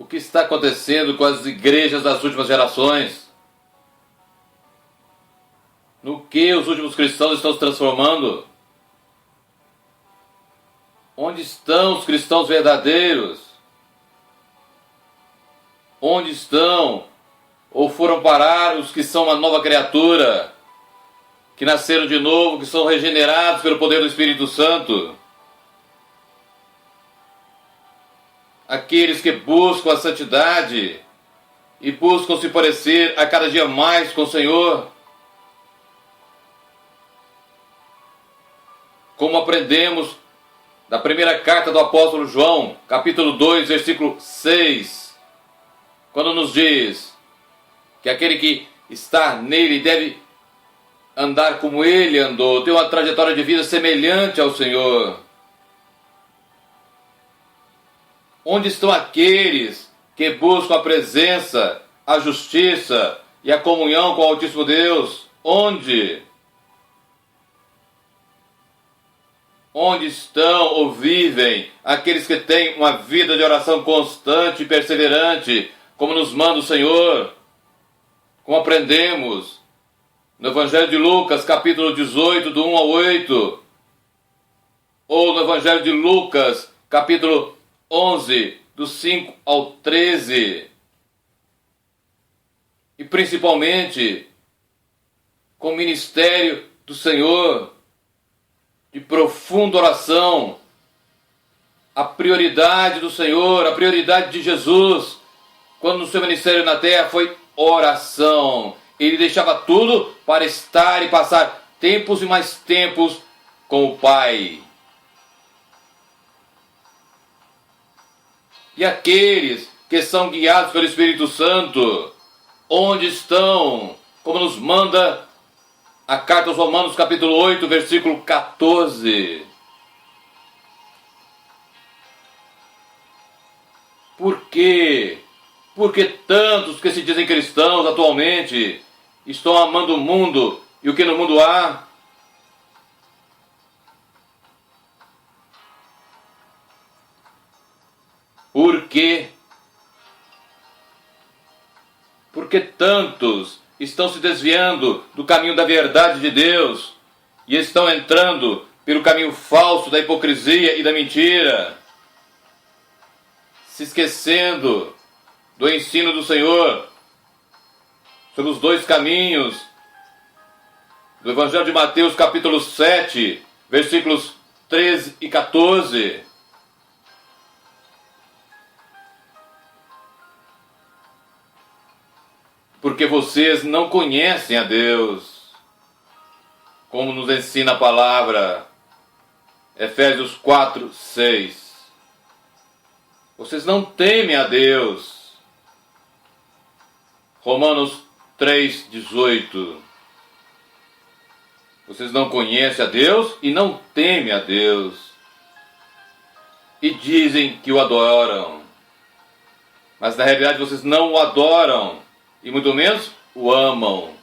o que está acontecendo com as igrejas das últimas gerações? No que os últimos cristãos estão se transformando? Onde estão os cristãos verdadeiros? Onde estão ou foram parar os que são uma nova criatura, que nasceram de novo, que são regenerados pelo poder do Espírito Santo? Aqueles que buscam a santidade e buscam se parecer a cada dia mais com o Senhor. Como aprendemos da primeira carta do apóstolo João, capítulo 2, versículo 6, quando nos diz que aquele que está nele deve andar como ele andou, ter uma trajetória de vida semelhante ao Senhor. Onde estão aqueles que buscam a presença, a justiça e a comunhão com o Altíssimo Deus? Onde? Onde estão ou vivem aqueles que têm uma vida de oração constante e perseverante, como nos manda o Senhor? Como aprendemos no Evangelho de Lucas, capítulo 18, do 1 ao 8, ou no Evangelho de Lucas, capítulo 11, do 5 ao 13, e principalmente com o ministério do Senhor, de profunda oração, a prioridade do Senhor, a prioridade de Jesus, quando no seu ministério na terra foi oração. Ele deixava tudo para estar e passar tempos e mais tempos com o Pai. E aqueles que são guiados pelo Espírito Santo, onde estão? Como nos manda a carta aos Romanos, capítulo 8, versículo 14. Por quê? Porque tantos que se dizem cristãos atualmente estão amando o mundo e o que no mundo há? Por quê? Porque tantos estão se desviando do caminho da verdade de Deus e estão entrando pelo caminho falso da hipocrisia e da mentira, se esquecendo do ensino do Senhor sobre os dois caminhos do Evangelho de Mateus, capítulo 7, versículos 13 e 14. Porque vocês não conhecem a Deus, como nos ensina a palavra, Efésios 4, 6. Vocês não temem a Deus, Romanos 3, 18. Vocês não conhecem a Deus e não temem a Deus, e dizem que o adoram, mas na realidade vocês não o adoram, e muito menos o amam.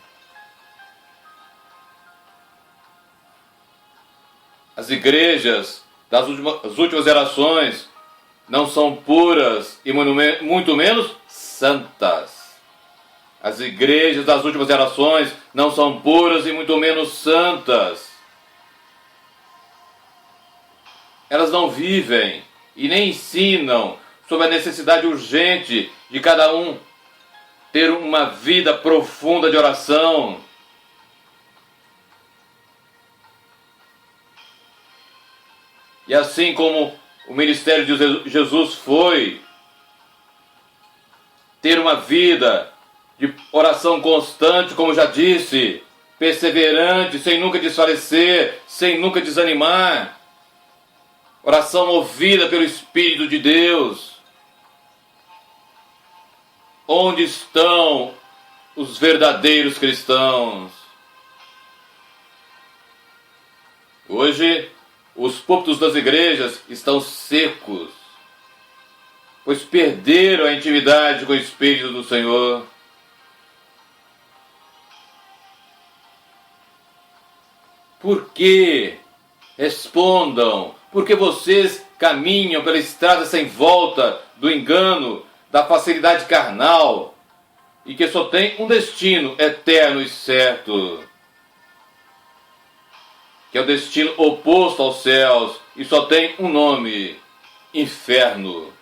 As igrejas das últimas gerações não são puras e muito menos santas. As igrejas das últimas gerações não são puras e muito menos santas. Elas não vivem e nem ensinam sobre a necessidade urgente de cada um ter uma vida profunda de oração. E assim como o ministério de Jesus foi ter uma vida de oração constante, como já disse, perseverante, sem nunca desfalecer, sem nunca desanimar, oração movida pelo Espírito de Deus. Onde estão os verdadeiros cristãos? Hoje, os púlpitos das igrejas estão secos, pois perderam a intimidade com o Espírito do Senhor. Por quê? Respondam. Porque vocês caminham pela estrada sem volta do engano, da facilidade carnal e que só tem um destino eterno e certo, que é o destino oposto aos céus e só tem um nome: inferno.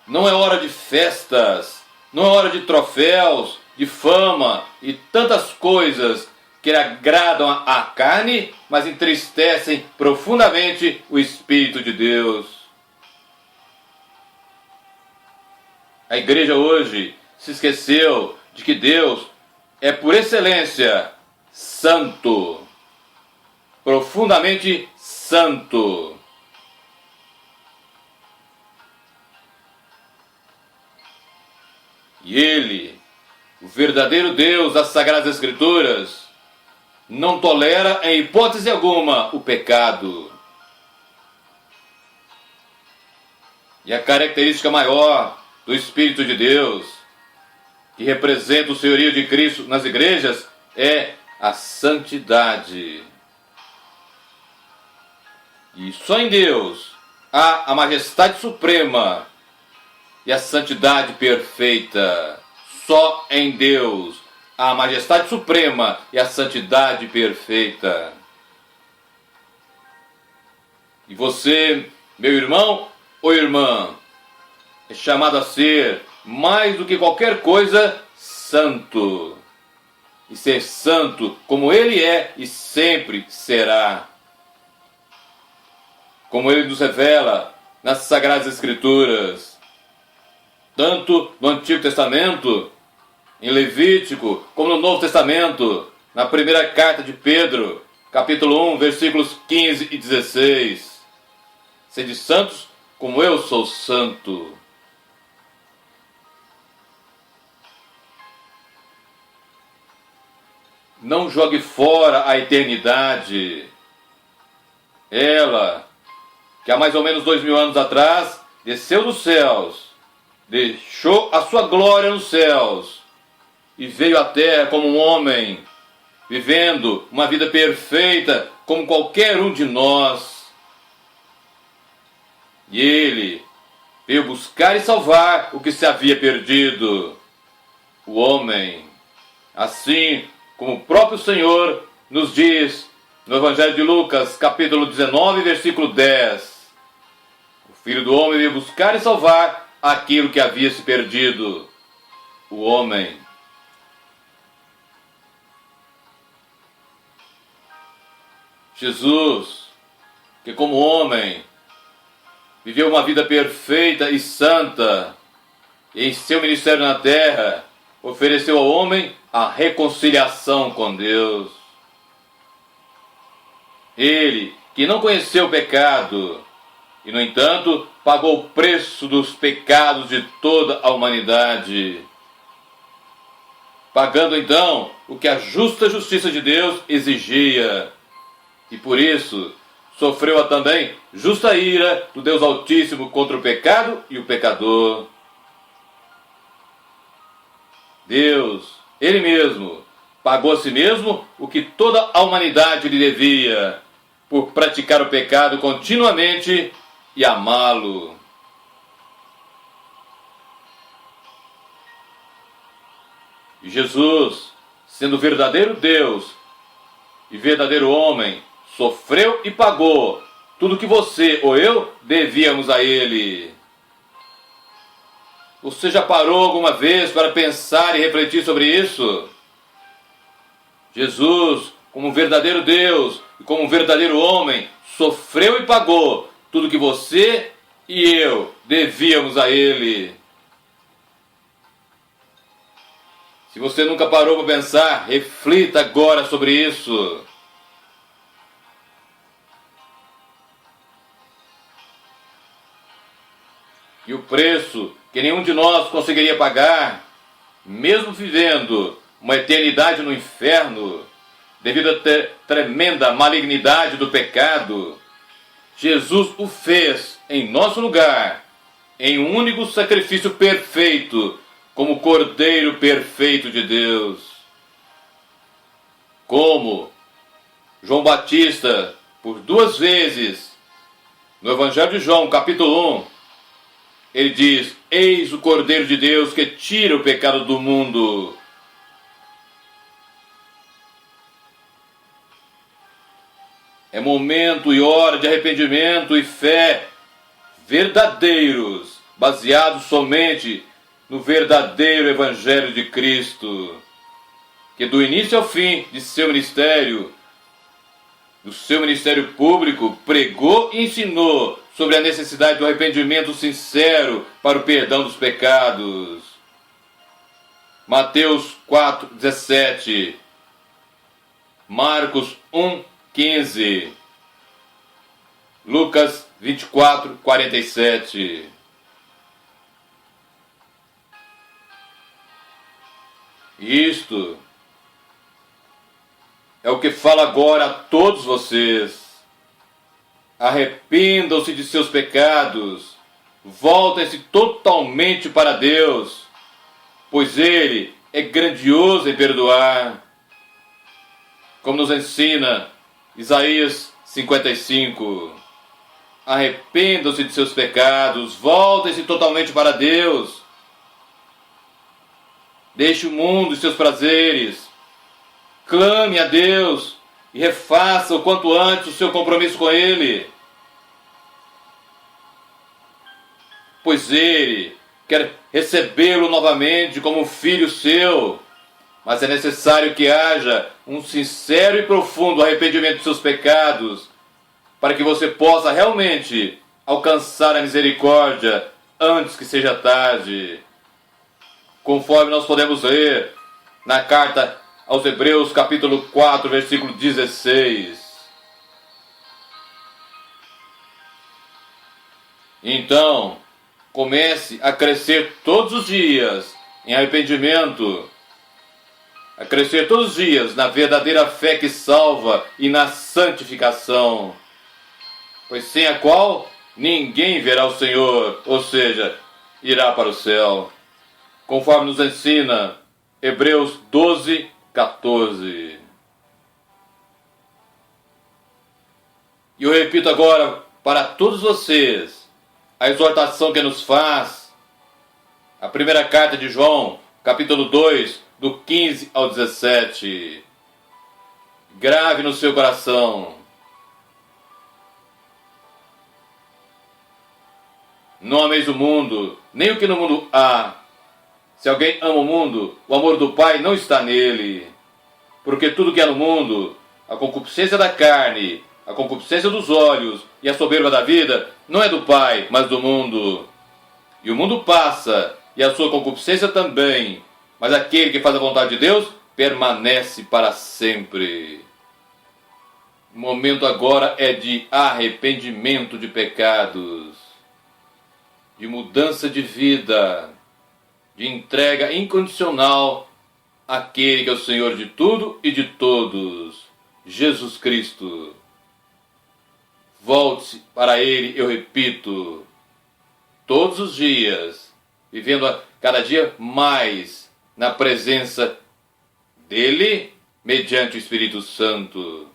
Não é hora de festas, não é hora de troféus, de fama e tantas coisas que agradam a carne, mas entristecem profundamente o Espírito de Deus. A igreja hoje se esqueceu de que Deus é por excelência santo, profundamente santo. E Ele, o verdadeiro Deus das Sagradas Escrituras, não tolera em hipótese alguma o pecado. E a característica maior do Espírito de Deus, que representa o senhorio de Cristo nas igrejas, é a santidade. E só em Deus há a majestade suprema e a santidade perfeita. Só em Deus há a majestade suprema e a santidade perfeita. E você, meu irmão ou irmã, é chamado a ser, mais do que qualquer coisa, santo. E ser santo como Ele é e sempre será. Como Ele nos revela nas Sagradas Escrituras, tanto no Antigo Testamento, em Levítico, como no Novo Testamento, na primeira carta de Pedro, capítulo 1, versículos 15 e 16. Sede santos como eu sou santo. Não jogue fora a eternidade. Ela, que há mais ou menos 2000 anos atrás, desceu dos céus, deixou a sua glória nos céus e veio à terra como um homem, vivendo uma vida perfeita como qualquer um de nós. E Ele veio buscar e salvar o que se havia perdido, o homem. Assim como o próprio Senhor nos diz no Evangelho de Lucas, capítulo 19, versículo 10. O Filho do Homem veio buscar e salvar aquilo que havia se perdido, o homem. Jesus, que como homem viveu uma vida perfeita e santa, e em seu ministério na terra ofereceu ao homem a reconciliação com Deus. Ele, que não conheceu o pecado, e no entanto pagou o preço dos pecados de toda a humanidade, pagando então o que a justa justiça de Deus exigia, e por isso sofreu também justa ira do Deus Altíssimo contra o pecado e o pecador. Deus, Ele mesmo, pagou a si mesmo o que toda a humanidade lhe devia, por praticar o pecado continuamente e amá-lo. E Jesus, sendo verdadeiro Deus e verdadeiro homem, sofreu e pagou tudo que você ou eu devíamos a Ele. Você já parou alguma vez para pensar e refletir sobre isso? Jesus, como um verdadeiro Deus e como um verdadeiro homem, sofreu e pagou tudo que você e eu devíamos a Ele. Se você nunca parou para pensar, reflita agora sobre isso. E o preço que nenhum de nós conseguiria pagar, mesmo vivendo uma eternidade no inferno, devido à tremenda malignidade do pecado, Jesus o fez em nosso lugar, em um único sacrifício perfeito, como Cordeiro perfeito de Deus. Como João Batista, por 2 vezes, No Evangelho de João, capítulo 1, ele diz: eis o Cordeiro de Deus que tira o pecado do mundo. É momento e hora de arrependimento e fé verdadeiros, baseados somente no verdadeiro Evangelho de Cristo, que do início ao fim de seu ministério, do seu ministério público, pregou e ensinou sobre a necessidade do arrependimento sincero para o perdão dos pecados. Mateus 4:17, Marcos 1:15, Lucas 24:47. Isto é o que fala agora a todos vocês. Arrependam-se de seus pecados, voltem-se totalmente para Deus, pois Ele é grandioso em perdoar. Como nos ensina Isaías 55. Arrependam-se de seus pecados, voltem-se totalmente para Deus. Deixe o mundo e seus prazeres. Clame a Deus e refaça o quanto antes o seu compromisso com Ele. Pois Ele quer recebê-lo novamente como um filho seu. Mas é necessário que haja um sincero e profundo arrependimento de seus pecados, para que você possa realmente alcançar a misericórdia antes que seja tarde. Conforme nós podemos ler na carta aos Hebreus, capítulo 4, versículo 16. Então, comece a crescer todos os dias em arrependimento, a crescer todos os dias na verdadeira fé que salva e na santificação, pois sem a qual ninguém verá o Senhor, ou seja, irá para o céu, conforme nos ensina Hebreus 12:14. E eu repito agora para todos vocês a exortação que nos faz a primeira carta de João, capítulo 2, do 15 ao 17. Grave no seu coração: não ameis o mundo, nem o que no mundo há. Se alguém ama o mundo, o amor do Pai não está nele. Porque tudo que há no mundo, a concupiscência da carne, a concupiscência dos olhos e a soberba da vida, não é do Pai, mas do mundo. E o mundo passa, e a sua concupiscência também, mas aquele que faz a vontade de Deus permanece para sempre. O momento agora é de arrependimento de pecados, de mudança de vida, de entrega incondicional àquele que é o Senhor de tudo e de todos, Jesus Cristo. Volte-se para Ele, eu repito, todos os dias, vivendo a cada dia mais na presença dEle, mediante o Espírito Santo.